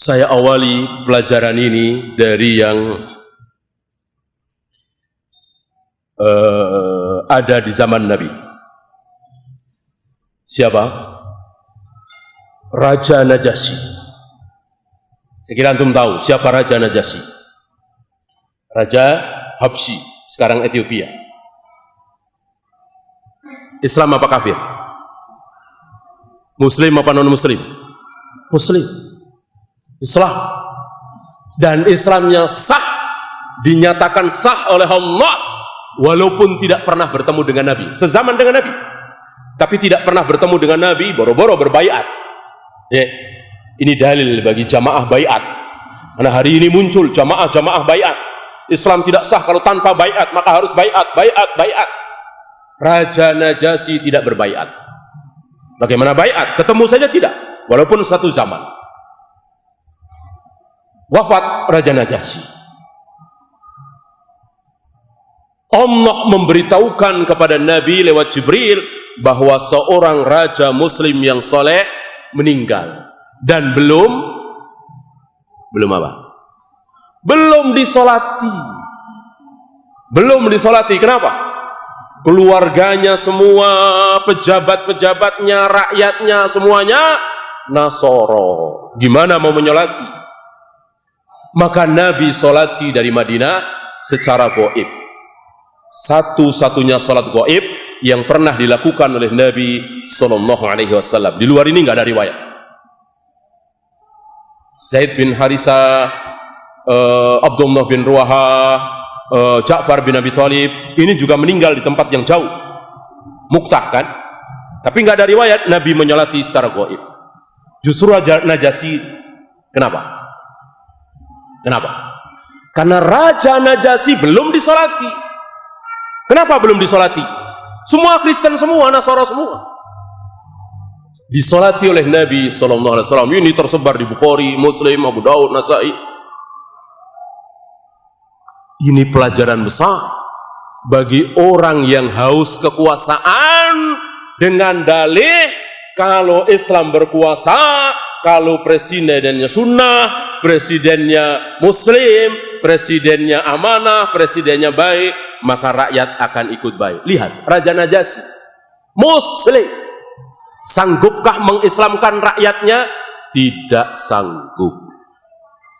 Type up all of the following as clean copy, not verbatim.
Saya awali pelajaran ini dari yang ada di zaman Nabi. Siapa? Raja Najasyi. Saya kira antum tahu siapa Raja Najasyi. Raja Habsyi, sekarang Ethiopia. Islam apa kafir? Muslim apa non-muslim? Muslim. Islam. Dan Islamnya sah, dinyatakan sah oleh Allah, walaupun tidak pernah bertemu dengan Nabi, sezaman dengan Nabi, tapi tidak pernah bertemu dengan Nabi, boro-boro berbaiat. Ya, ini dalil bagi jamaah baiat. Karena hari ini muncul jamaah baiat. Islam tidak sah kalau tanpa baiat, maka harus baiat. Raja Najasyi tidak berbaiat. Bagaimana baiat? Ketemu saja tidak, walaupun satu zaman. Wafat Raja Najasyi. Allah memberitahukan kepada Nabi lewat Jibril bahwa seorang raja muslim yang soleh meninggal dan belum apa? Belum disolati. Kenapa? Keluarganya semua, pejabat-pejabatnya, rakyatnya semuanya Nasoro. Gimana mau menyolati? Maka Nabi solati dari Madinah secara gaib. Satu-satunya solat gaib yang pernah dilakukan oleh Nabi Sallallahu Alaihi Wasallam. Di luar ini nggak ada riwayat. Zaid bin Harisah, Abdullah bin Ruwaha, Ja'far bin Abi Thalib, ini juga meninggal di tempat yang jauh, Muktah kan? Tapi nggak ada riwayat Nabi menyolati secara gaib. Justru Raja Najasyi, kenapa? Karena Raja Najasyi belum disolati. Kenapa belum disolati? Semua Kristen semua, Nasara semua disolati oleh Nabi Sallallahu Alaihi Wasallam. Ini tersebar di Bukhari, Muslim, Abu Daud, Nasai. Ini pelajaran besar bagi orang yang haus kekuasaan dengan dalih kalau Islam berkuasa, kalau presidennya sunnah, presidennya muslim, presidennya amanah, presidennya baik, maka rakyat akan ikut baik. Lihat, Raja Najasyi muslim, sanggupkah mengislamkan rakyatnya? Tidak sanggup,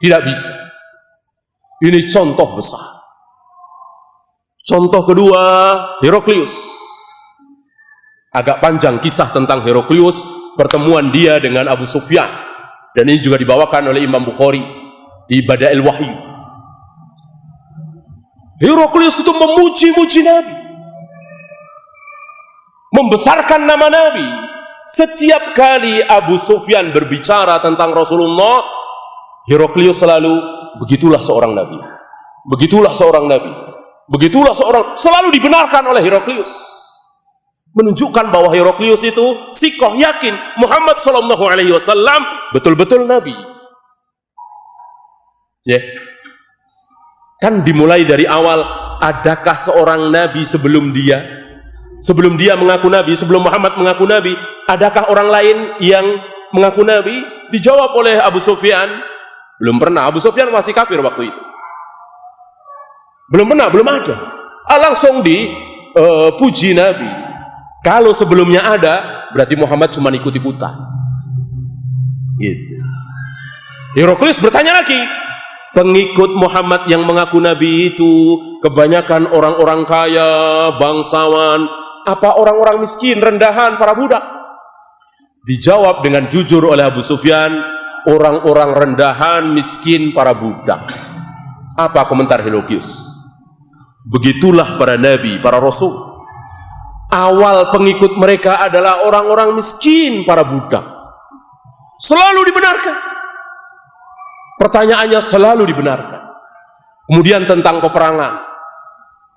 tidak bisa. Ini contoh besar. Contoh kedua, Heraklius. Agak panjang kisah tentang Heraklius, pertemuan dia dengan Abu Sufyan, dan ini juga dibawakan oleh Imam Bukhari di Bada'il Wahyu. Heraklius itu memuji-muji Nabi, membesarkan nama Nabi. Setiap kali Abu Sufyan berbicara tentang Rasulullah, Heraklius selalu, begitulah seorang Nabi, begitulah seorang Nabi, begitulah seorang, selalu dibenarkan oleh Heraklius. Menunjukkan bahwa Heraklius itu sikoh, yakin Muhammad Sallallahu Alaihi Wasallam betul-betul Nabi. Ya, kan dimulai dari awal. Adakah seorang Nabi sebelum dia? Sebelum dia mengaku Nabi, sebelum Muhammad mengaku Nabi, adakah orang lain yang mengaku Nabi? Dijawab oleh Abu Sufyan, belum pernah. Abu Sufyan masih kafir waktu itu. Belum pernah, belum ada. Langsung dipuji Nabi. Kalau sebelumnya ada, berarti Muhammad cuma ikut-ikutan. Gitu. Heraklius bertanya lagi, pengikut Muhammad yang mengaku Nabi itu kebanyakan orang-orang kaya, bangsawan, apa orang-orang miskin, rendahan, para budak? Dijawab dengan jujur oleh Abu Sufyan, orang-orang rendahan, miskin, para budak. Apa komentar Heraklius? Begitulah para nabi, para rasul. Awal pengikut mereka adalah orang-orang miskin, para budak. Selalu dibenarkan. Pertanyaannya selalu dibenarkan. Kemudian tentang peperangan.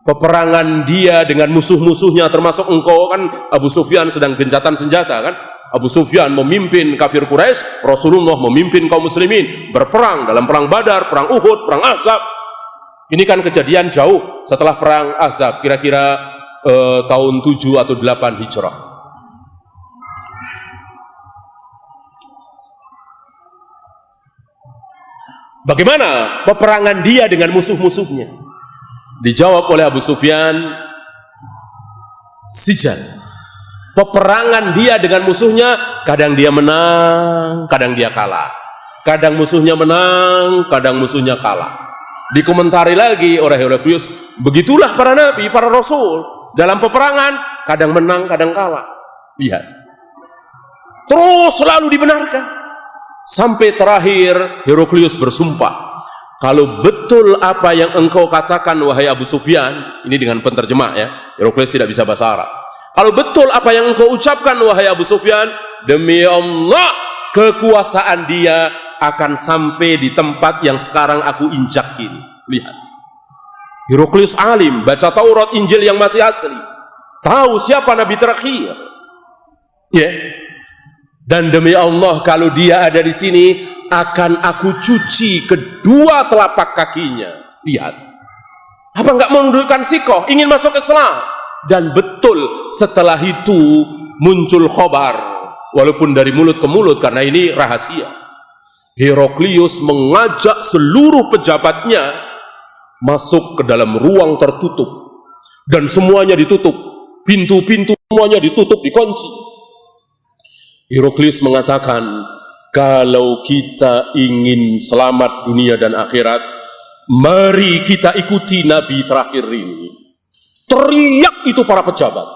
Peperangan dia dengan musuh-musuhnya, termasuk engkau, kan Abu Sufyan sedang gencatan senjata kan. Abu Sufyan memimpin kafir Quraisy, Rasulullah memimpin kaum muslimin berperang dalam perang Badar, perang Uhud, perang Ahzab. Ini kan kejadian jauh setelah perang Ahzab, kira-kira tahun 7 atau 8 Hijrah. Bagaimana peperangan dia dengan musuh-musuhnya? Dijawab oleh Abu Sufyan, sijal. Peperangan dia dengan musuhnya, kadang dia menang, kadang dia kalah. Kadang musuhnya menang, kadang musuhnya kalah. Dikomentari lagi oleh Heraklius, begitulah para nabi, para rasul. Dalam peperangan, kadang menang, kadang kalah. Lihat. Terus selalu dibenarkan. Sampai terakhir Heraklius bersumpah, kalau betul apa yang engkau katakan wahai Abu Sufyan, ini dengan penterjemah ya, Heraklius tidak bisa bahasa Arab. Kalau betul apa yang engkau ucapkan wahai Abu Sufyan, demi Allah kekuasaan dia akan sampai di tempat yang sekarang aku injak ini. Lihat. Heraklius alim, baca Taurat, Injil yang masih asli. Tahu siapa nabi terakhir. Ya. Dan demi Allah kalau dia ada di sini, akan aku cuci kedua telapak kakinya. Lihat. Apa enggak menundukkan sikoh, ingin masuk Islam? Dan betul setelah itu muncul khobar, walaupun dari mulut ke mulut karena ini rahasia. Heraklius mengajak seluruh pejabatnya masuk ke dalam ruang tertutup dan semuanya ditutup, pintu-pintu semuanya ditutup, dikunci. Heraklius mengatakan, kalau kita ingin selamat dunia dan akhirat, mari kita ikuti nabi terakhir ini. Teriak itu para pejabat.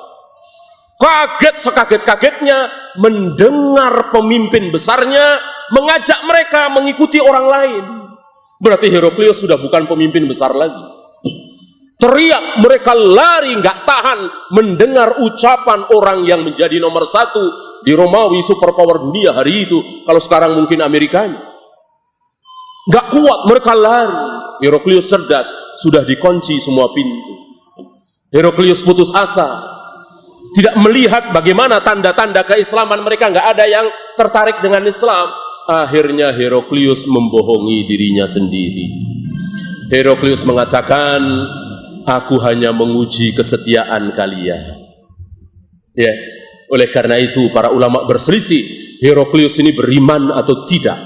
Kaget sekaget-kagetnya mendengar pemimpin besarnya mengajak mereka mengikuti orang lain. Berarti Heraklius sudah bukan pemimpin besar lagi. Teriak, mereka lari, nggak tahan mendengar ucapan orang yang menjadi nomor satu di Romawi, superpower dunia hari itu. Kalau sekarang mungkin Amerikanya. Nggak kuat, mereka lari. Heraklius cerdas, sudah dikunci semua pintu. Heraklius putus asa, tidak melihat bagaimana tanda-tanda keislaman mereka, nggak ada yang tertarik dengan Islam. Akhirnya Heraklius membohongi dirinya sendiri. Heraklius mengatakan, aku hanya menguji kesetiaan kalian. Ya, oleh karena itu para ulama berselisih, Heraklius ini beriman atau tidak.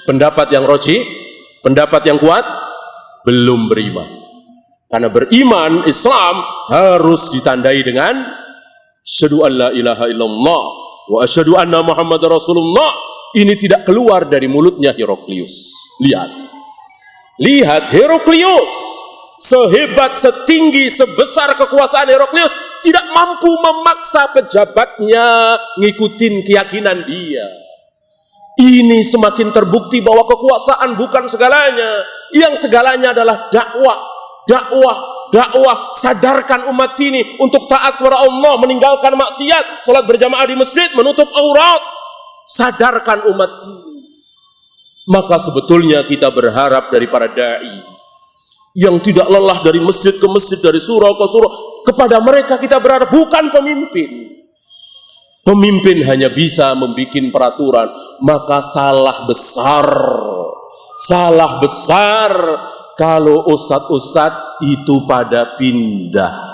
Pendapat yang rajih, pendapat yang kuat, belum beriman. Karena beriman Islam harus ditandai dengan asyhadu an la ilaha illallah wa asyhadu anna Muhammadar Rasulullah. Ini tidak keluar dari mulutnya Heraklius. Lihat Heraklius, sehebat, setinggi, sebesar kekuasaan Heraklius, tidak mampu memaksa pejabatnya ngikutin keyakinan dia. Ini semakin terbukti bahwa kekuasaan bukan segalanya. Yang segalanya adalah dakwah. Dakwah, sadarkan umat ini untuk taat kepada Allah, meninggalkan maksiat, salat berjamaah di masjid, menutup aurat. Sadarkan umat ini. Maka sebetulnya kita berharap dari para dai yang tidak lelah dari masjid ke masjid, dari surau ke surau, kepada mereka kita berharap, bukan pemimpin. Pemimpin hanya bisa membuat peraturan, maka salah besar kalau ustadz-ustadz itu pada pindah.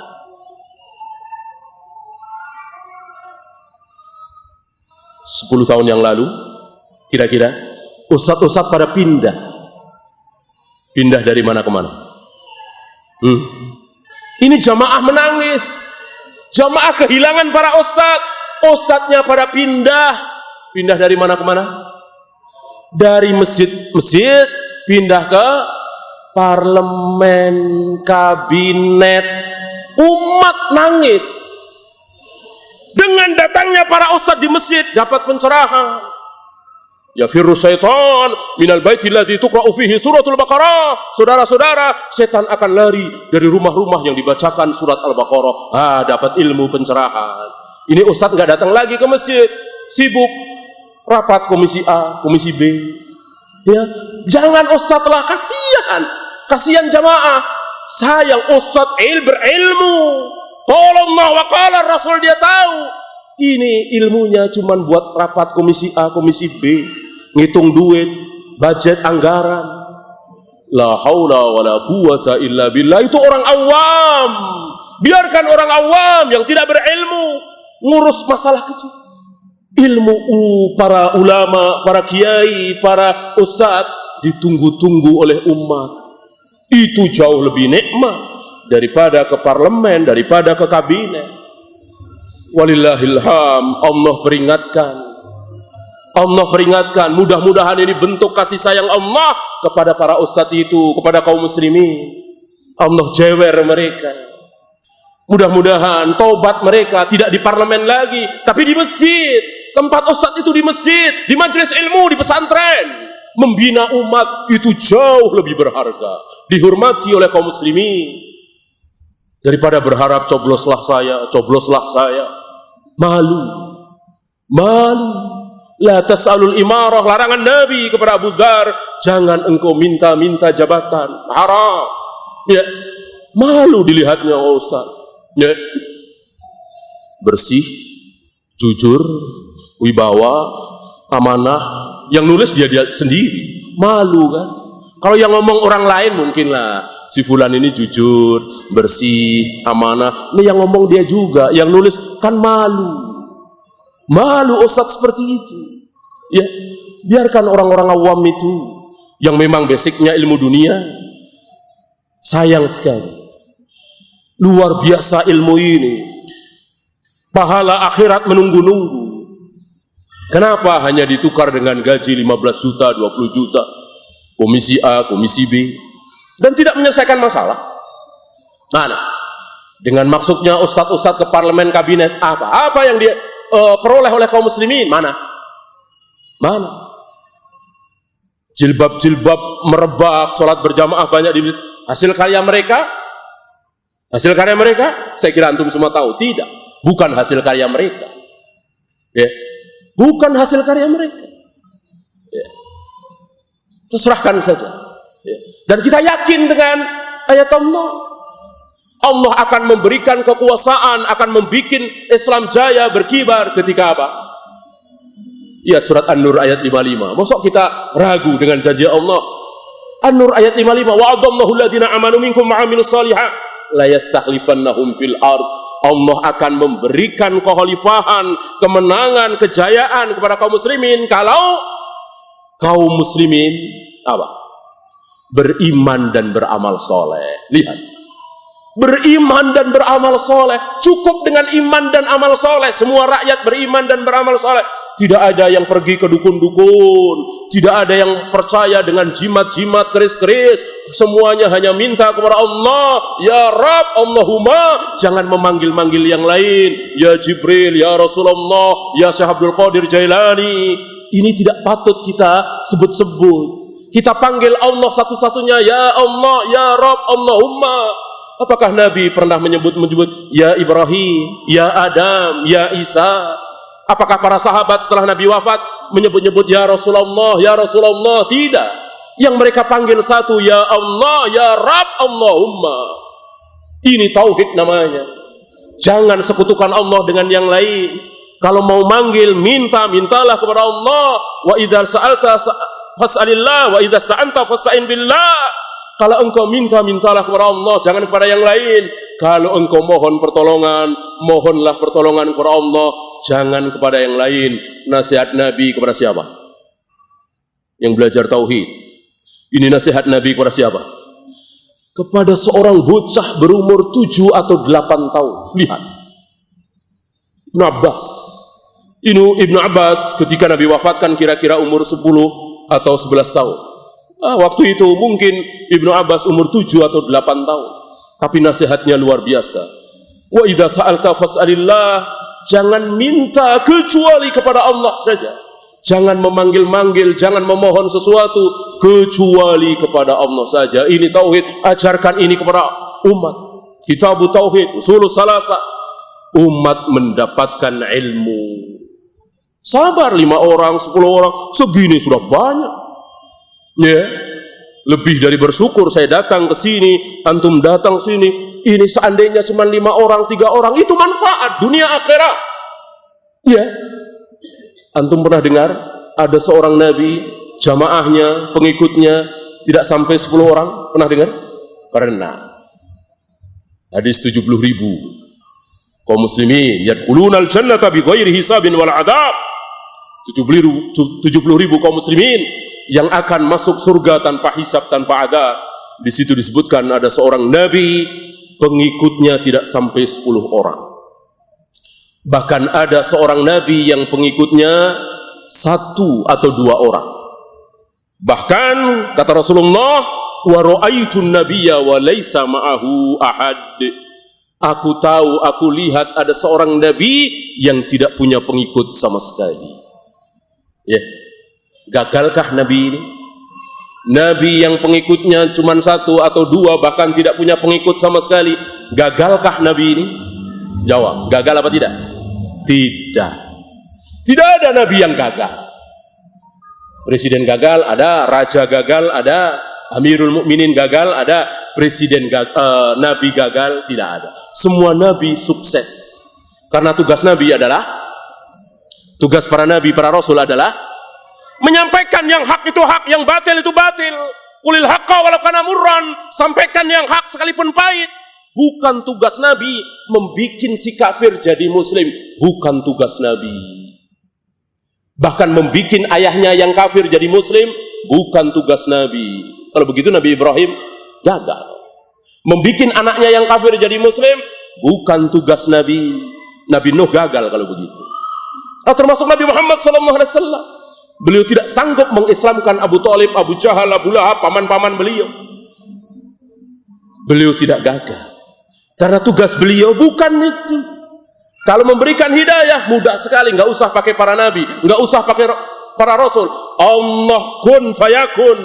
Sepuluh tahun yang lalu, kira-kira, ustadz-ustadz pada pindah. Pindah dari mana ke mana? Ini jamaah menangis. Jamaah kehilangan para ustadz. Ustadznya pada pindah. Pindah dari mana ke mana? Dari masjid-masjid, pindah ke parlemen, kabinet. Umat nangis. Dengan datangnya para ustadz di masjid dapat pencerahan. Ya firru syaitan minal baiti alladzi tuqra'u fihi suratul Baqarah. Saudara-saudara, setan akan lari dari rumah-rumah yang dibacakan surat Al-Baqarah. Dapat ilmu pencerahan. Ini ustadz nggak datang lagi ke masjid, sibuk rapat komisi A, komisi B. Ya, jangan ustadz lah, kasihan jamaah. Sayang ustadz berilmu. Qala Allah wa qala Rasul, dia tahu. Ini ilmunya cuma buat rapat komisi A, komisi B, ngitung duit, budget anggaran. La haula wa la quwata illa billah. Itu orang awam. Biarkan orang awam yang tidak berilmu ngurus masalah kecil. Ilmu para ulama, para kiai, para ustadz ditunggu-tunggu oleh umat. Itu jauh lebih nikmat daripada ke parlemen, daripada ke kabinet. Walillahilham, Allah peringatkan, mudah-mudahan ini bentuk kasih sayang Allah kepada para ustadz itu, kepada kaum muslimin. Allah jewer mereka. Mudah-mudahan taubat mereka tidak di parlemen lagi, tapi di masjid. Tempat ustadz itu di masjid, di majelis ilmu, di pesantren. Membina umat itu jauh lebih berharga, dihormati oleh kaum muslimin. Daripada berharap cobloslah saya. Malu. La tas'alul imarah, larangan Nabi kepada Abu Dzar, jangan engkau minta-minta jabatan, haram. Ya, malu dilihatnya ustaz. Ya. Bersih, jujur, wibawa, amanah, yang nulis dia sendiri. Malu kan? Kalau yang ngomong orang lain mungkinlah, si fulan ini jujur, bersih, amanah. Ini yang ngomong dia juga, yang nulis kan malu. Malu ustadz seperti itu. Ya, biarkan orang-orang awam itu yang memang basicnya ilmu dunia. Sayang sekali, luar biasa ilmu ini. Pahala akhirat menunggu-nunggu. Kenapa hanya ditukar dengan gaji 15 juta, 20 juta, komisi A, komisi B, dan tidak menyelesaikan masalah? Mana? Dengan maksudnya ustadz-ustadz ke parlemen, kabinet, apa yang dia peroleh oleh kaum muslimin? Mana? Jilbab-jilbab merebak, sholat berjamaah banyak di hasil karya mereka. Saya kira antum semua tahu, tidak, bukan hasil karya mereka. Ya, bukan hasil karya mereka. Ya. Terserahkan saja. Ya. Dan kita yakin dengan ayat Allah akan memberikan kekuasaan, akan membuat Islam jaya berkibar ketika apa? Ya, surat An-Nur ayat 55. Masa kita ragu dengan janji Allah? An-Nur ayat 55. Wa'adallahu alladhina amanu minkum ma'amilus shalihat la yastakhlifannahum fil ard. Allah akan memberikan kekhalifahan, kemenangan, kejayaan kepada kaum muslimin kalau kaum muslimin apa? Beriman dan beramal soleh. Lihat. Beriman dan beramal soleh. Cukup dengan iman dan amal soleh. Semua rakyat beriman dan beramal soleh. Tidak ada yang pergi ke dukun-dukun. Tidak ada yang percaya dengan jimat-jimat, keris-keris. Semuanya hanya minta kepada Allah. Ya Rabb, Allahumma. Jangan memanggil-manggil yang lain. Ya Jibril, Ya Rasulullah, Ya Syekh Abdul Qadir Jailani. Ini tidak patut kita sebut-sebut. Kita panggil Allah satu-satunya. Ya Allah, Ya Rabb, Allahumma. Apakah Nabi pernah menyebut Ya Ibrahim, Ya Adam, Ya Isa? Apakah para sahabat setelah Nabi wafat menyebut-nyebut Ya Rasulullah, Ya Rasulullah? Tidak. Yang mereka panggil satu, Ya Allah, Ya Rabb, Allahumma. Ini tauhid namanya. Jangan sekutukan Allah dengan yang lain. Kalau mau manggil, mintalah kepada Allah. Wa idza sa'alta fas'alillah, wa idza sta'anta fasta'in billah. Kalau engkau mintalah kepada Allah, jangan kepada yang lain. Kalau engkau mohon pertolongan, mohonlah pertolongan kepada Allah, jangan kepada yang lain. Nasihat Nabi kepada siapa? Yang belajar tauhid. Ini nasihat Nabi kepada siapa? Kepada seorang bocah berumur 7 atau 8 tahun. Lihat. Ibnu Abbas ketika Nabi wafatkan kira-kira umur 10 atau 11 tahun. Waktu itu mungkin Ibnu Abbas umur 7 atau 8 tahun. Tapi nasihatnya luar biasa. Wa idza sa'alta fas'alillah. Jangan minta kecuali kepada Allah saja. Jangan memanggil-manggil, jangan memohon sesuatu kecuali kepada Allah saja. Ini tauhid. Ajarkan ini kepada umat. Kitabut tauhid, usulus salasa. Umat mendapatkan ilmu. Sabar 5 orang, 10 orang, segini sudah banyak. Ya, lebih dari bersyukur saya datang ke sini, antum datang sini. Ini seandainya cuma 5 orang, 3 orang, itu manfaat dunia akhirat. Ya, antum pernah dengar ada seorang nabi, jamaahnya, pengikutnya tidak sampai 10 orang? Pernah dengar? Pernah. Hadis 70.000 kaum muslimin yadkhulunal jannata bighairi hisabin wal adab. 70.000 kaum muslimin yang akan masuk surga tanpa hisab, tanpa adab. Di situ disebutkan ada seorang nabi, pengikutnya tidak sampai 10 orang. Bahkan ada seorang nabi yang pengikutnya 1 atau 2 orang. Bahkan kata Rasulullah, wa ra'aitun nabiyya wa laisa ma'ahu ahad. Aku tahu, aku lihat ada seorang nabi yang tidak punya pengikut sama sekali. Ya. Gagalkah nabi ini? Nabi yang pengikutnya cuma 1 atau 2, bahkan tidak punya pengikut sama sekali. Gagalkah nabi ini? Jawab, gagal apa tidak? Tidak. Tidak ada nabi yang gagal. Presiden gagal, ada. Raja gagal, ada. Amirul Mukminin gagal, ada. Presiden gagal, nabi gagal, tidak ada. Semua nabi sukses. Karena tugas nabi adalah, tugas para nabi, para rasul adalah menyampaikan yang hak itu hak, yang batil itu batil. Qulil haqqa walau kana murran. Sampaikan yang hak sekalipun pahit. Bukan tugas nabi membikin si kafir jadi muslim. Bukan tugas nabi. Bahkan membikin ayahnya yang kafir jadi muslim, bukan tugas nabi. Kalau begitu Nabi Ibrahim gagal. Membikin anaknya yang kafir jadi muslim, bukan tugas nabi. Nabi Nuh gagal kalau begitu. Termasuk Nabi Muhammad SAW. Beliau tidak sanggup mengislamkan Abu Thalib, Abu Jahal, Abu Lahab, paman-paman beliau. Beliau tidak gagal. Karena tugas beliau bukan itu. Kalau memberikan hidayah, mudah sekali. Nggak usah pakai para nabi, nggak usah pakai para rasul. Allah kun fayakun.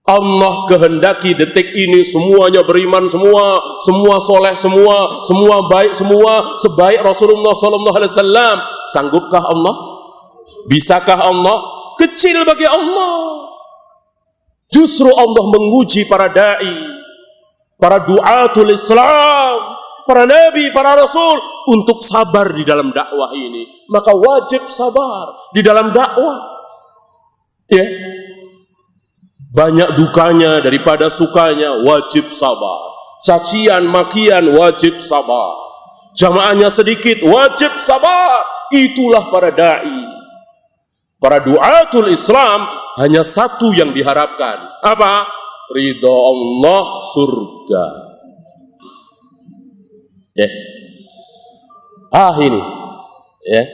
Allah kehendaki detik ini semuanya beriman, semua soleh, semua baik, semua sebaik Rasulullah SAW. Sanggupkah Allah? Bisakah Allah? Kecil bagi Allah. Justru Allah menguji para da'i, para du'atul Islam, para nabi, para rasul untuk sabar di dalam dakwah ini. Maka wajib sabar di dalam dakwah. Ya. Banyak dukanya daripada sukanya, wajib sabar. Cacian, makian, wajib sabar. Jamaahnya sedikit, wajib sabar. Itulah para da'i. Para du'atul Islam hanya satu yang diharapkan. Apa? Ridha Allah, surga. Ya. Ini. Ya.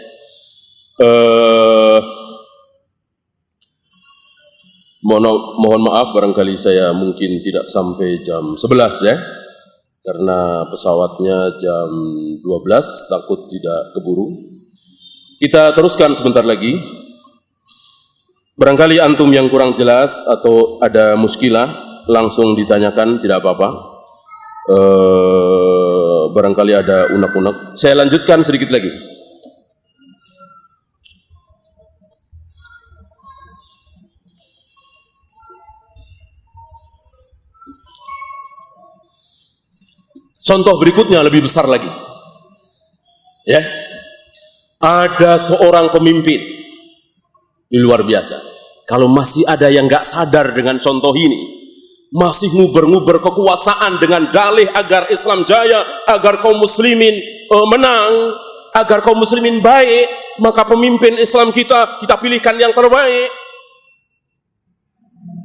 Mohon maaf barangkali saya mungkin tidak sampai jam 11 ya. Karena pesawatnya jam 12, takut tidak keburu. Kita teruskan sebentar lagi. Barangkali antum yang kurang jelas atau ada muskilah, langsung ditanyakan, tidak apa-apa. Barangkali ada unek-unek. Saya lanjutkan sedikit lagi. Contoh berikutnya lebih besar lagi. Ya. Ada seorang pemimpin. Ini luar biasa. Kalau masih ada yang nggak sadar dengan contoh ini, masih nguber-nguber kekuasaan dengan dalih agar Islam jaya, agar kaum muslimin menang, agar kaum muslimin baik, maka pemimpin Islam kita pilihkan yang terbaik.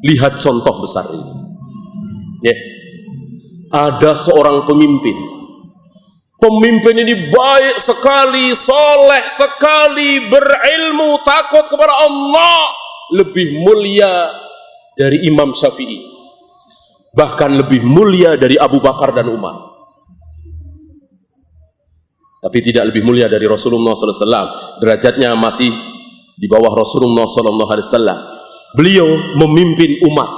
Lihat contoh besar ini. Ya. Ada seorang pemimpin. Pemimpin ini baik sekali, soleh sekali, berilmu, takut kepada Allah, lebih mulia dari Imam Syafi'i, bahkan lebih mulia dari Abu Bakar dan Umar, tapi tidak lebih mulia dari Rasulullah SAW. Derajatnya masih di bawah Rasulullah SAW. Beliau memimpin umat.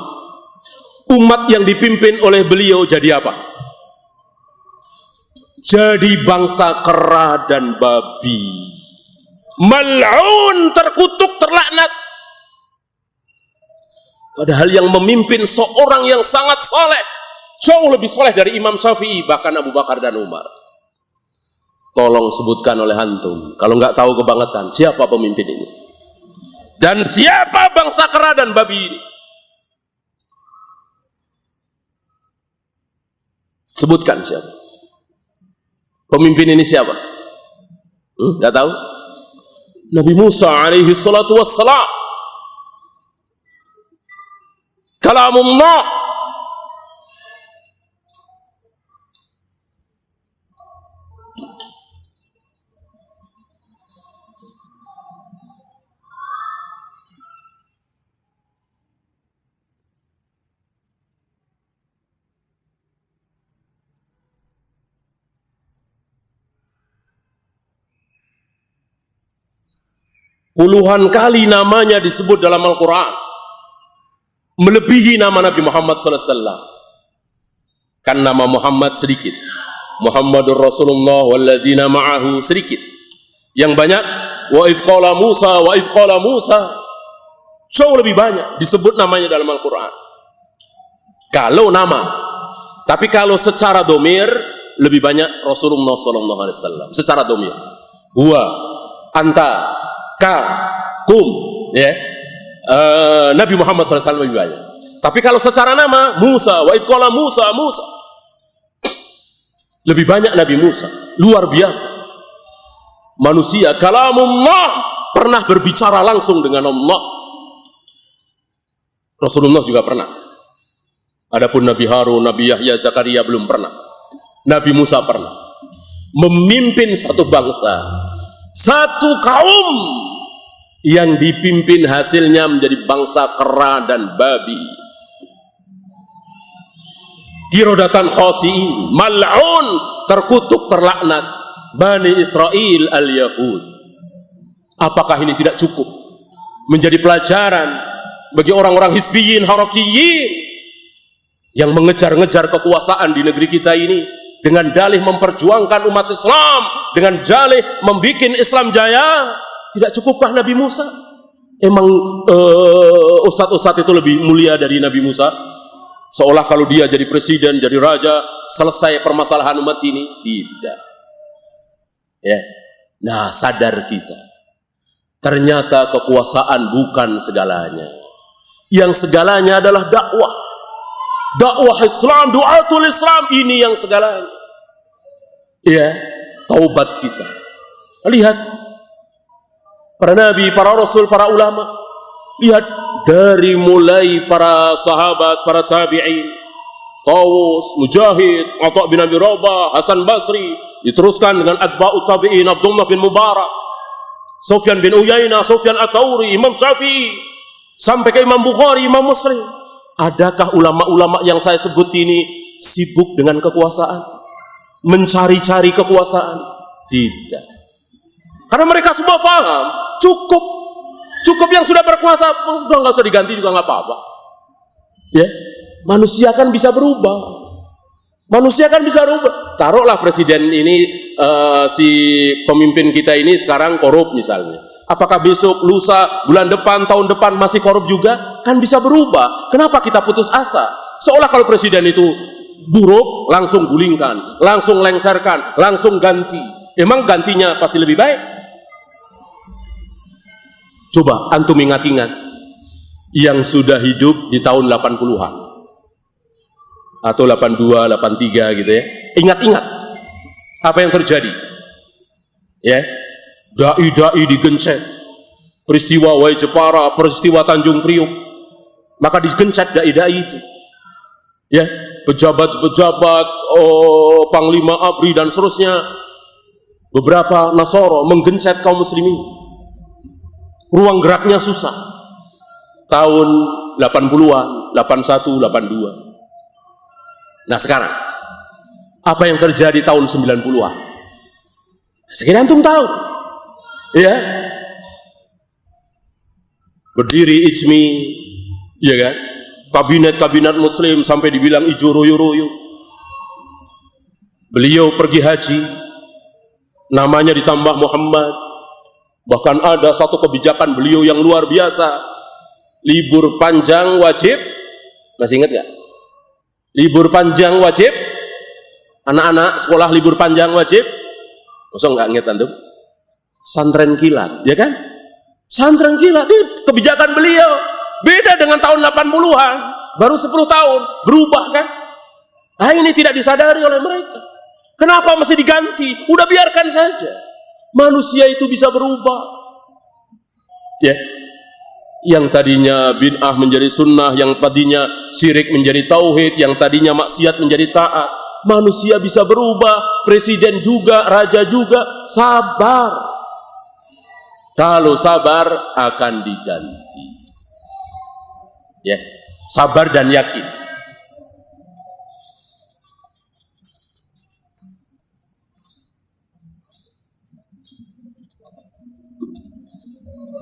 Umat yang dipimpin oleh beliau jadi apa? Jadi bangsa kera dan babi. Mal'un, terkutuk, terlaknat. Padahal yang memimpin seorang yang sangat soleh, jauh lebih soleh dari Imam Syafi'i, bahkan Abu Bakar dan Umar. Tolong sebutkan oleh antum, kalau nggak tahu kebangetan, siapa pemimpin ini? Dan siapa bangsa kera dan babi ini? Sebutkan siapa? Pemimpin ini siapa? Nggak tahu? Nabi Musa alaihi salatu wassalam. kalamullah. Puluhan kali namanya disebut dalam Al-Quran, melebihi nama Nabi Muhammad SAW. Kan nama Muhammad sedikit, Muhammadur Rasulullah walladzina ma'ahu sedikit. Yang banyak wa idh qala Musa, wa idh qala Musa, jauh lebih banyak disebut namanya dalam Al-Quran. Kalau nama, tapi kalau secara domir lebih banyak Rasulullah SAW secara domir. Huwa, anta, ka, kum, ya. Nabi Muhammad SAW lebih banyak. Tapi kalau secara nama, Musa, wa idh qala Musa, Musa. Lebih banyak Nabi Musa, luar biasa. Manusia, kalamullah, pernah berbicara langsung dengan Allah. Rasulullah juga pernah. Adapun Nabi Harun, Nabi Yahya, Zakaria belum pernah. Nabi Musa pernah. Memimpin satu bangsa, satu kaum yang dipimpin hasilnya menjadi bangsa kera dan babi. Kirodatan khasi'in, mal'un, terkutuk, terlaknat, Bani Israel al-Yahud. Apakah ini tidak cukup menjadi pelajaran bagi orang-orang hizbiyin, harakiyin yang mengejar-ngejar kekuasaan di negeri kita ini dengan dalih memperjuangkan umat Islam, dengan dalih membikin Islam jaya? Tidak cukupkah Nabi Musa? Emang ustadz-ustadz itu lebih mulia dari Nabi Musa? Seolah kalau dia jadi presiden, jadi raja, selesai permasalahan umat ini? Tidak. Ya. Nah, sadar kita. Ternyata kekuasaan bukan segalanya. Yang segalanya adalah dakwah. Dakwah Islam, du'atul Islam, ini yang segalanya. Ya, taubat kita. Lihat para nabi, para rasul, para ulama. Lihat dari mulai para sahabat, para tabi'in, Tawus, Mujahid, Atha bin Abi Rabah, Hasan Basri, diteruskan dengan atba'ut tabi'in, Abdullah bin Mubarak, Sufyan bin Uyainah, Sufyan Ats-Tsauri, Imam Syafi'i, sampai ke Imam Bukhari, Imam Muslim. Adakah ulama-ulama yang saya sebut ini sibuk dengan kekuasaan? Mencari-cari kekuasaan? Tidak. Karena mereka semua paham, cukup yang sudah berkuasa, udah nggak usah diganti juga nggak apa-apa. Ya, manusia kan bisa berubah. Manusia kan bisa berubah. Taruhlah presiden ini, si pemimpin kita ini sekarang korup misalnya. Apakah besok, lusa, bulan depan, tahun depan masih korup juga? Kan bisa berubah. Kenapa kita putus asa? Seolah kalau presiden itu buruk, langsung gulingkan, langsung lengserkan, langsung ganti. Emang gantinya pasti lebih baik? Coba antum ingat-ingat yang sudah hidup di tahun 80-an atau 82, 83 gitu ya. Ingat-ingat apa yang terjadi. Ya. Dai-dai digencet. Peristiwa Wai Jepara, peristiwa Tanjung Priuk. Maka digencet dai-dai itu. Ya, pejabat-pejabat, Panglima ABRI dan seterusnya. Beberapa Nasoro menggencet kaum muslimin. Ruang geraknya susah. Tahun 80-an, 81, 82. Nah sekarang, apa yang terjadi tahun 90-an? Sekiranya antum tahu. Ya, berdiri IJMI, ya kan? Kabinet muslim sampai dibilang ijo royo-royo. Beliau pergi haji, namanya ditambah Muhammad. Bahkan ada satu kebijakan beliau yang luar biasa. Libur panjang wajib, masih ingat gak? Libur panjang wajib, anak-anak sekolah libur panjang wajib. Masa nggak ingat antum? Santren kilat, ya kan? Santren kilat, ini kebijakan beliau. Beda dengan tahun 80-an, baru 10 tahun, berubah kan? Nah ini tidak disadari oleh mereka. Kenapa mesti diganti? Udah biarkan saja. Manusia itu bisa berubah. Ya. Yang tadinya bid'ah menjadi sunnah, yang tadinya syirik menjadi tauhid, yang tadinya maksiat menjadi taat. Manusia bisa berubah, presiden juga, raja juga, sabar. Kalau sabar akan diganti. Ya, sabar dan yakin.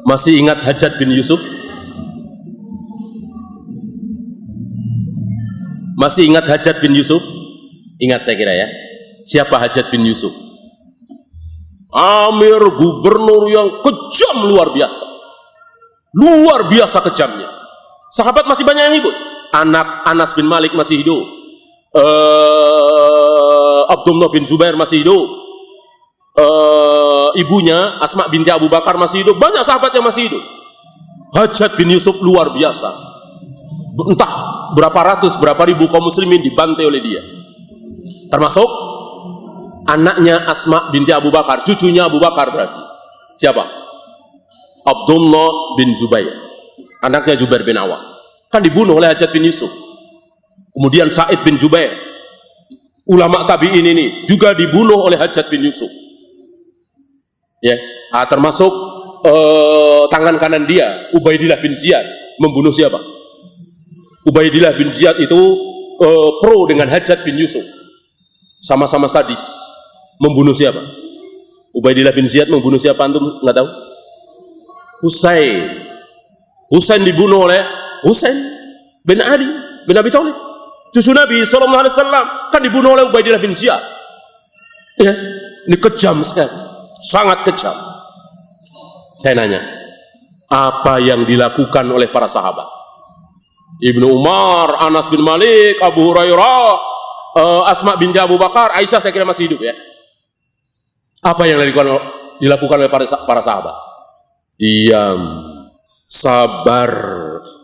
Masih ingat Hajjaj bin Yusuf? Masih ingat Hajjaj bin Yusuf? Ingat saya kira ya. Siapa Hajjaj bin Yusuf? Amir gubernur yang kejam luar biasa. Luar biasa kejamnya. Sahabat masih banyak yang hidup. Anak Anas bin Malik masih hidup. Abdullah bin Zubair masih hidup. Ibunya Asma binti Abu Bakar masih hidup. Banyak sahabat yang masih hidup. Hajjaj bin Yusuf luar biasa. Entah berapa ratus, berapa ribu kaum muslimin dibantai oleh dia. Termasuk anaknya Asma binti Abu Bakar, cucunya Abu Bakar berarti. Siapa? Abdullah bin Zubair. Anaknya Jubair bin Awam. Kan dibunuh oleh Hajjaj bin Yusuf. Kemudian Sa'id bin Jubair. Ulama tabi'in ini juga dibunuh oleh Hajjaj bin Yusuf. Ya, termasuk tangan kanan dia, Ubaidillah bin Ziyad, membunuh siapa? Ubaidillah bin Ziyad itu pro dengan Hajjaj bin Yusuf. Sama-sama sadis. Membunuh siapa? Ubaidillah bin Ziyad membunuh siapa, antum nggak tahu? Husain. Husain dibunuh oleh Husain bin Ali bin Abi Thalib. Cucu Nabi SAW kan dibunuh oleh Ubaidillah bin Ziyad. Ya, ini kejam sekali. Sangat kejam. Saya nanya, apa yang dilakukan oleh para sahabat? Ibnu Umar, Anas bin Malik, Abu Hurairah, Asma binti Abu Bakar, Aisyah saya kira masih hidup ya. Apa yang dilakukan oleh para sahabat? Diam, sabar,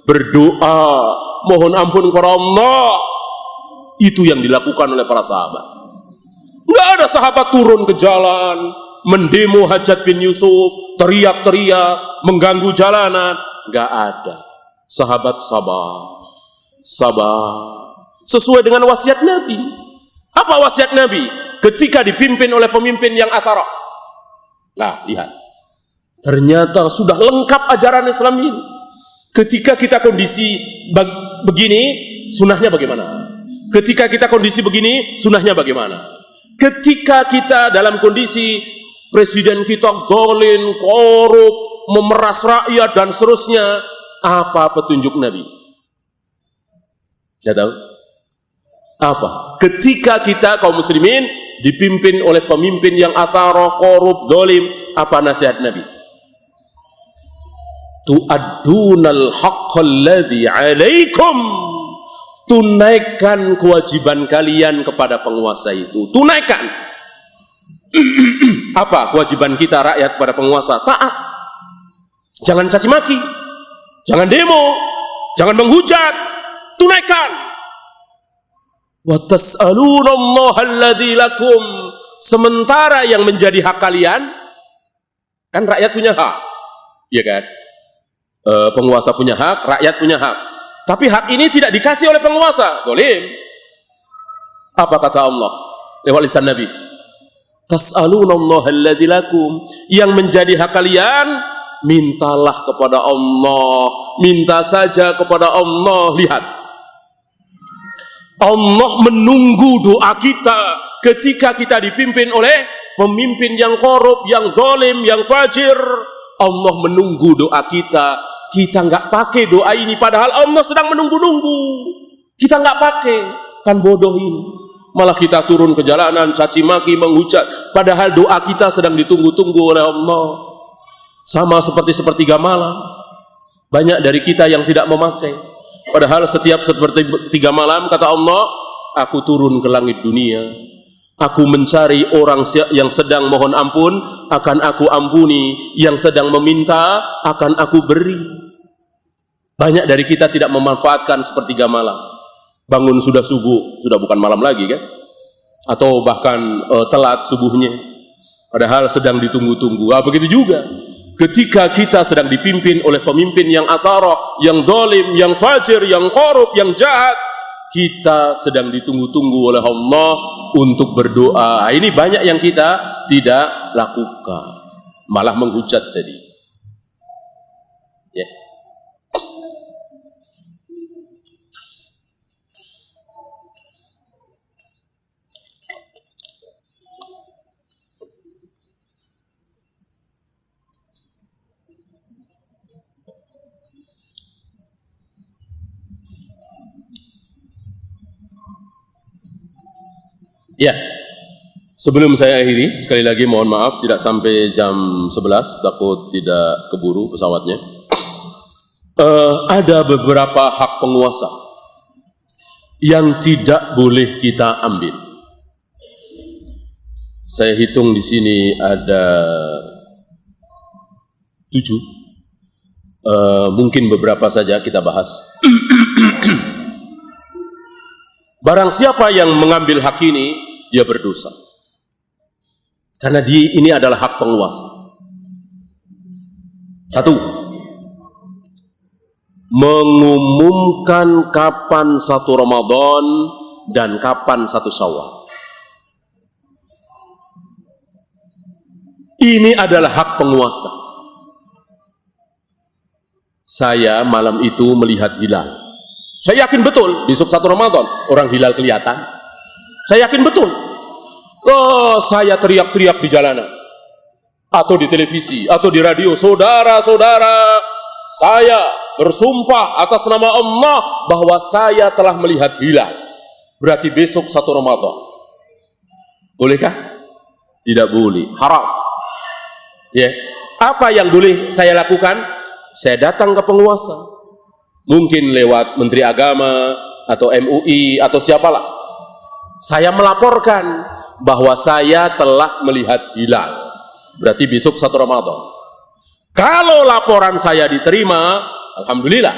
berdoa, mohon ampun kepada Allah. Itu yang dilakukan oleh para sahabat. Nggak ada sahabat turun ke jalan, mendemo Hajjaj bin Yusuf, teriak-teriak, mengganggu jalanan. Nggak ada. Sahabat sabar, sabar. Sesuai dengan wasiat Nabi. Apa wasiat Nabi? Ketika dipimpin oleh pemimpin yang asarah. Nah, lihat. Ternyata sudah lengkap ajaran Islam ini. Ketika kita kondisi begini, sunahnya bagaimana? Ketika kita kondisi begini, sunahnya bagaimana? Ketika kita dalam kondisi presiden kita zalim, korup, memeras rakyat dan seterusnya, apa petunjuk Nabi? Tidak tahu? Apa? Ketika kita kaum muslimin dipimpin oleh pemimpin yang asarah, korup, zalim, apa nasihat Nabi? Tu'addunal haqqal ladzi 'alaikum. Tunaikan kewajiban kalian kepada penguasa itu. Tunaikan. Apa kewajiban kita rakyat kepada penguasa? Taat. Jangan caci maki. Jangan demo. Jangan menghujat. Tunaikan. Wa tas'alunallaha alladzi lakum. Sementara yang menjadi hak kalian, kan rakyat punya hak. Iya kan? Penguasa punya hak, rakyat punya hak. Tapi hak ini tidak dikasih oleh penguasa. Zalim. Apa kata Allah lewat lisan Nabi? Tas'alunallaha alladzi lakum. Yang menjadi hak kalian, mintalah kepada Allah. Minta saja kepada Allah. Lihat. Allah menunggu doa kita ketika kita dipimpin oleh pemimpin yang korup, yang zalim, yang fajir. Allah menunggu doa kita. Kita nggak pakai doa ini, padahal Allah sedang menunggu-nunggu. Kita nggak pakai, kan bodoh ini. Malah kita turun ke jalanan, caci maki, menghujat. Padahal doa kita sedang ditunggu-tunggu oleh Allah. Sama seperti sepertiga malam. Banyak dari kita yang tidak memakai. Padahal setiap sepertiga malam, kata Allah, aku turun ke langit dunia. Aku mencari orang yang sedang mohon ampun, akan aku ampuni. Yang sedang meminta, akan aku beri. Banyak dari kita tidak memanfaatkan sepertiga malam. Bangun sudah subuh, sudah bukan malam lagi kan? Atau bahkan telat subuhnya. Padahal sedang ditunggu-tunggu. Begitu juga. ketika kita sedang dipimpin oleh pemimpin yang athara, yang zalim, yang fajir, yang korup, yang jahat, kita sedang ditunggu-tunggu oleh Allah untuk berdoa. Ini banyak yang kita tidak lakukan, malah menghujat tadi. Ya. Ya, sebelum saya akhiri, sekali lagi mohon maaf tidak sampai jam 11, takut tidak keburu pesawatnya. Ada beberapa hak penguasa yang tidak boleh kita ambil. Saya hitung di sini ada 7. Mungkin beberapa saja kita bahas. Barang siapa yang mengambil hak ini, dia berdosa. Karena ini adalah hak penguasa. 1. Mengumumkan kapan 1 Ramadan dan kapan 1 Syawal. Ini adalah hak penguasa. Saya malam itu melihat hilal. Saya yakin betul besok 1 Ramadan orang hilal kelihatan. Saya yakin betul. Saya teriak-teriak di jalanan atau di televisi atau di radio, saudara-saudara, saya bersumpah atas nama Allah bahwa saya telah melihat hilal. Berarti besok 1 Ramadan. Bolehkah? Tidak boleh. Haram. Ya. Apa yang boleh saya lakukan? Saya datang ke penguasa. Mungkin lewat Menteri Agama atau MUI atau siapalah. Saya melaporkan bahwa saya telah melihat hilal. Berarti besok 1 Ramadan. Kalau laporan saya diterima, alhamdulillah.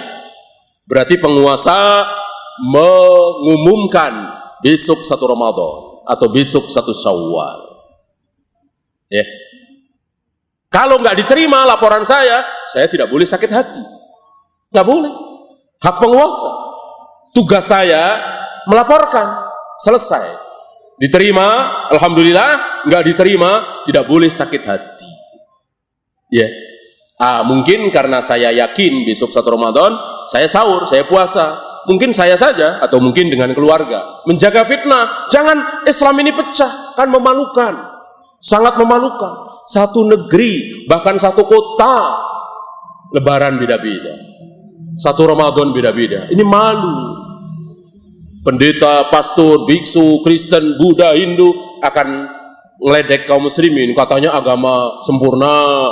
Berarti penguasa mengumumkan besok 1 Ramadan atau besok 1 Syawal. Ya. Kalau nggak diterima laporan saya tidak boleh sakit hati. Nggak boleh. Hak penguasa. Tugas saya melaporkan. Selesai. Diterima, alhamdulillah. Nggak diterima, tidak boleh sakit hati. Ya. Mungkin karena saya yakin besok 1 Ramadan, saya sahur, saya puasa. Mungkin saya saja, atau mungkin dengan keluarga. Menjaga fitnah. Jangan Islam ini pecah. Kan memalukan. Sangat memalukan. Satu negeri, bahkan satu kota, Lebaran beda-beda. 1 Ramadan beda-beda. Ini malu. Pendeta, pastor, biksu, Kristen, Buddha, Hindu akan ngeledek kaum muslimin. Katanya agama sempurna.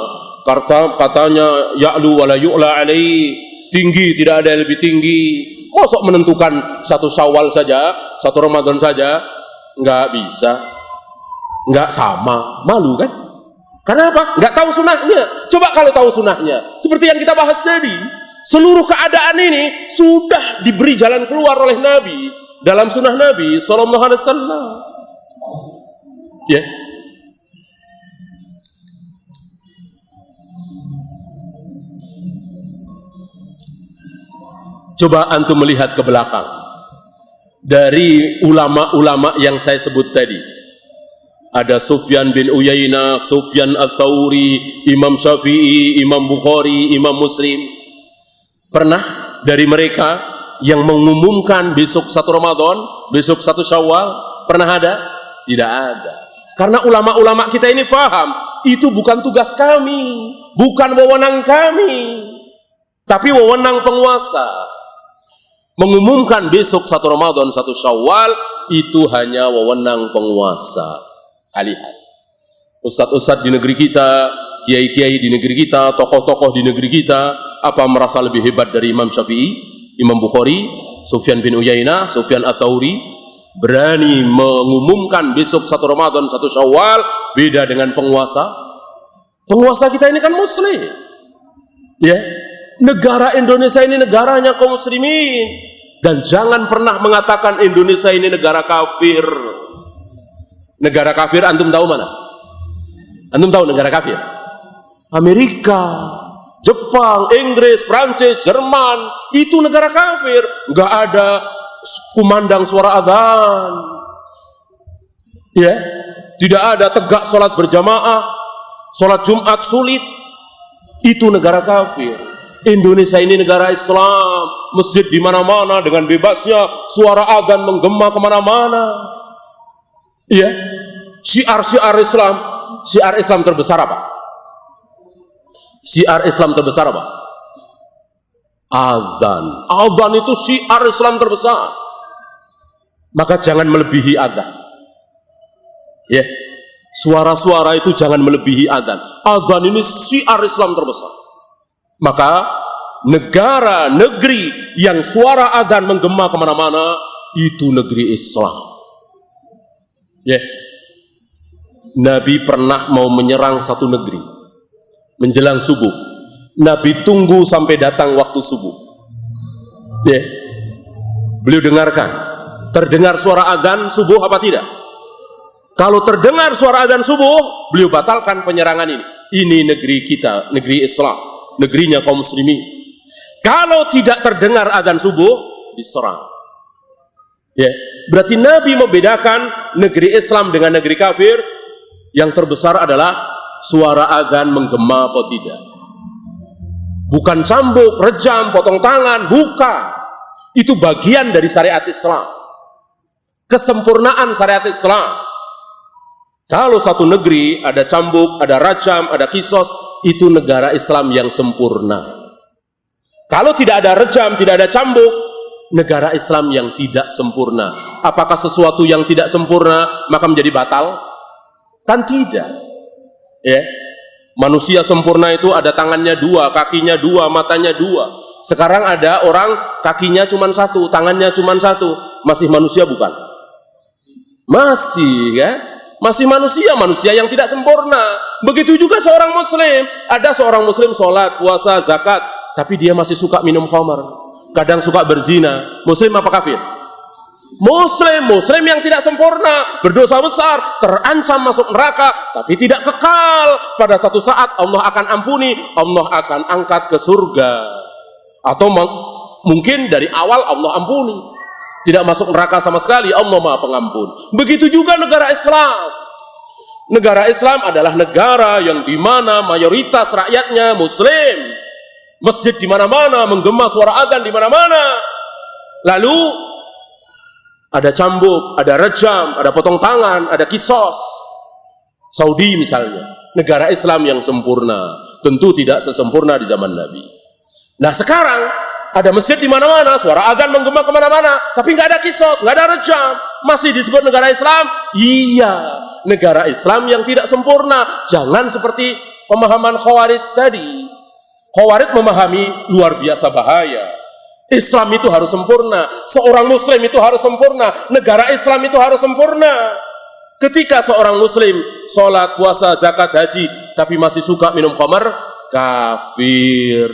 Katanya ya'lu wa la yu'la alaih. Tinggi, tidak ada yang lebih tinggi. Mosok menentukan 1 Syawal saja, 1 Ramadan saja, nggak bisa. Nggak sama. Malu kan? Kenapa? Nggak tahu sunahnya. Coba kalau tahu sunahnya. Seperti yang kita bahas tadi. Seluruh keadaan ini sudah diberi jalan keluar oleh Nabi dalam sunnah Nabi Sallallahu Alaihi Wasallam. Ya. Coba antum melihat ke belakang dari ulama-ulama yang saya sebut tadi. Ada Sufyan bin Uyainah, Sufyan Ats-Tsauri, Imam Syafi'i, Imam Bukhari, Imam Muslim. Pernah dari mereka yang mengumumkan besok 1 Ramadan, besok 1 Syawal? Pernah ada? Tidak ada. Karena ulama-ulama kita ini faham, itu bukan tugas kami, bukan wewenang kami, tapi wewenang penguasa. Mengumumkan besok 1 Ramadan, 1 Syawal, itu hanya wewenang penguasa. Lihat. Ustadz-ustadz di negeri kita, kiai-kiai di negeri kita, tokoh-tokoh di negeri kita, apa merasa lebih hebat dari Imam Syafi'i, Imam Bukhari, Sufyan bin Uyainah, Sufyan Ats-Tsauri, berani mengumumkan besok 1 Ramadan, 1 Syawal, beda dengan penguasa? Penguasa kita ini kan muslim. Ya, negara Indonesia ini negaranya kaum muslimin. Dan jangan pernah mengatakan Indonesia ini negara kafir. Negara kafir antum tahu mana? Antum tahu negara kafir? Amerika, Jepang, Inggris, Prancis, Jerman, itu negara kafir. Nggak ada kumandang suara adzan. Ya, tidak ada tegak sholat berjamaah, sholat Jumat sulit. Itu negara kafir. Indonesia ini negara Islam, masjid di mana-mana dengan bebasnya, suara adzan menggema kemana-mana. Ya, syiar Islam terbesar apa? Syiar Islam terbesar apa? Azan. Azan itu syiar Islam terbesar. Maka jangan melebihi azan. Ya, suara-suara itu jangan melebihi azan. Azan ini syiar Islam terbesar. Maka negara, negeri yang suara azan menggema kemana-mana, itu negeri Islam. Ya, Nabi pernah mau menyerang satu negeri. Menjelang subuh, Nabi tunggu sampai datang waktu subuh. Ya, beliau dengarkan, terdengar suara azan subuh apa tidak? Kalau terdengar suara azan subuh, beliau batalkan penyerangan ini. Ini negeri kita, negeri Islam, negerinya kaum muslimin. Kalau tidak terdengar azan subuh, diserang. Ya, berarti Nabi membedakan negeri Islam dengan negeri kafir. Yang terbesar adalah suara azan menggema atau tidak. Bukan cambuk, rejam, potong tangan, bukan. Itu bagian dari syariat Islam. Kesempurnaan syariat Islam. Kalau satu negeri ada cambuk, ada rajam, ada kisos, itu negara Islam yang sempurna. Kalau tidak ada rejam, tidak ada cambuk, negara Islam yang tidak sempurna. Apakah sesuatu yang tidak sempurna maka menjadi batal? Kan tidak. Ya, manusia sempurna itu ada tangannya dua, kakinya dua, matanya dua. Sekarang ada orang kakinya cuma satu, tangannya cuma satu, masih manusia bukan? Masih, ya, masih manusia yang tidak sempurna. Begitu juga seorang muslim, ada seorang muslim sholat, puasa, zakat, tapi dia masih suka minum khamar, kadang suka berzina. Muslim apa kafir? Muslim yang tidak sempurna, berdosa besar, terancam masuk neraka, tapi tidak kekal. Pada satu saat Allah akan ampuni, Allah akan angkat ke surga. Atau mungkin dari awal Allah ampuni, tidak masuk neraka sama sekali, Allah Maha Pengampun. Begitu juga negara Islam. Negara Islam adalah negara yang di mana mayoritas rakyatnya muslim. Masjid di mana-mana, menggema suara adzan di mana-mana. Lalu ada cambuk, ada rejam, ada potong tangan, ada kisos. Saudi misalnya, negara Islam yang sempurna, tentu tidak sesempurna di zaman Nabi. Nah sekarang ada masjid di mana-mana, suara azan menggema kemana-mana, tapi nggak ada kisos, nggak ada rejam, masih disebut negara Islam? Iya, negara Islam yang tidak sempurna. Jangan seperti pemahaman Khawarij tadi. Khawarij memahami luar biasa bahaya. Islam itu harus sempurna, seorang muslim itu harus sempurna, negara Islam itu harus sempurna. Ketika seorang muslim sholat, puasa, zakat, haji, tapi masih suka minum khamar, kafir.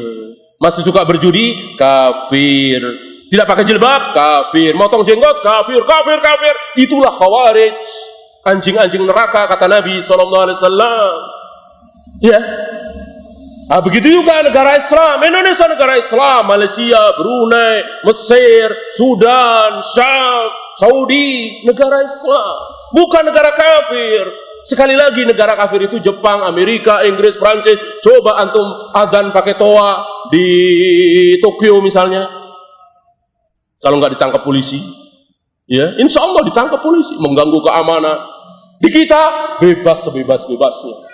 Masih suka berjudi, kafir. Tidak pakai jilbab, kafir. Motong jenggot, kafir. Itulah Khawarij, anjing-anjing neraka, kata Nabi SAW. Ya. Nah, begitu juga negara Islam, Indonesia negara Islam, Malaysia, Brunei, Mesir, Sudan, Syam, Saudi, negara Islam, bukan negara kafir. Sekali lagi negara kafir itu Jepang, Amerika, Inggris, Prancis. Coba antum azan pakai toa di Tokyo misalnya, kalau nggak ditangkap polisi, ya insya Allah ditangkap polisi, mengganggu keamanan. Di kita bebas sebebas-bebasnya.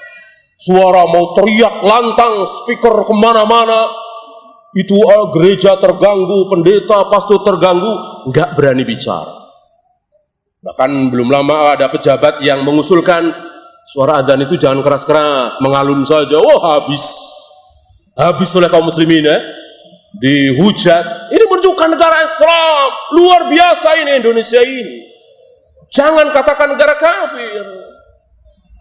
Suara mau teriak lantang, speaker kemana-mana, itu gereja terganggu, pendeta, pastor terganggu, nggak berani bicara. Bahkan belum lama ada pejabat yang mengusulkan suara azan itu jangan keras-keras, mengalun saja. Oh habis oleh kaum muslimin, dihujat. Ini menunjukkan negara Islam luar biasa ini Indonesia ini. Jangan katakan negara kafir.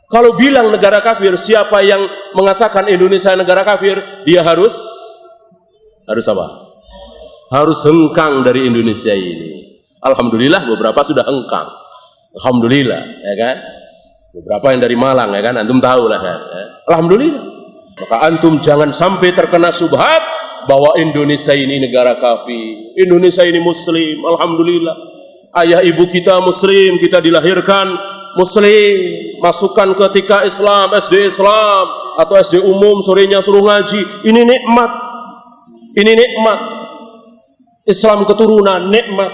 Kalau bilang negara kafir, siapa yang mengatakan Indonesia negara kafir, dia harus apa? Harus hengkang dari Indonesia ini. Alhamdulillah beberapa sudah hengkang. Alhamdulillah, ya kan? Beberapa yang dari Malang, ya kan? Antum tahu lah kan? Ya? Alhamdulillah. Maka antum jangan sampai terkena subhat bahwa Indonesia ini negara kafir. Indonesia ini muslim, alhamdulillah. Ayah ibu kita muslim, kita dilahirkan muslim, masukkan ketika Islam, SD Islam atau SD umum, sorenya suruh ngaji. Ini nikmat. Ini nikmat. Islam keturunan, nikmat.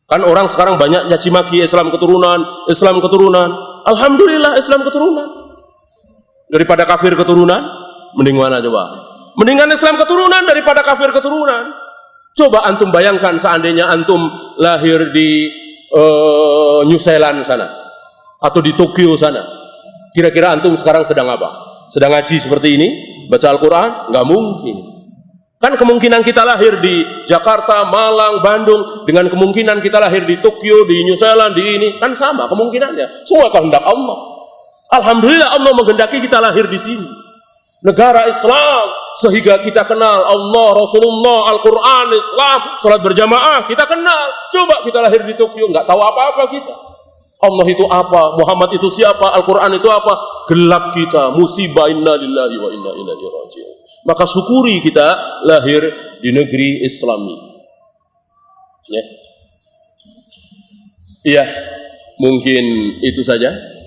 Kan orang sekarang banyak nyaci maki Islam keturunan, Islam keturunan. Alhamdulillah Islam keturunan. Daripada kafir keturunan, mending mana coba? Mendingan Islam keturunan daripada kafir keturunan. Coba antum bayangkan seandainya antum lahir di New Zealand sana atau di Tokyo sana. Kira-kira antum sekarang sedang apa? Sedang ngaji seperti ini? Baca Al-Quran? Nggak mungkin. Kan kemungkinan kita lahir di Jakarta, Malang, Bandung dengan kemungkinan kita lahir di Tokyo, di New Zealand, di ini kan sama kemungkinannya. Semua kehendak Allah. Alhamdulillah Allah menghendaki kita lahir di sini. Negara Islam sehingga kita kenal Allah, Rasulullah, Al-Quran, Islam, salat berjamaah kita kenal. Coba kita lahir di Tokyo nggak tahu apa-apa kita. Allah itu apa? Muhammad itu siapa? Al-Quran itu apa? Gelap kita, musibah, inna lillahi wa inna ilaihi raji'un. Maka syukuri kita lahir di negeri Islami. Ya. Iya, mungkin itu saja.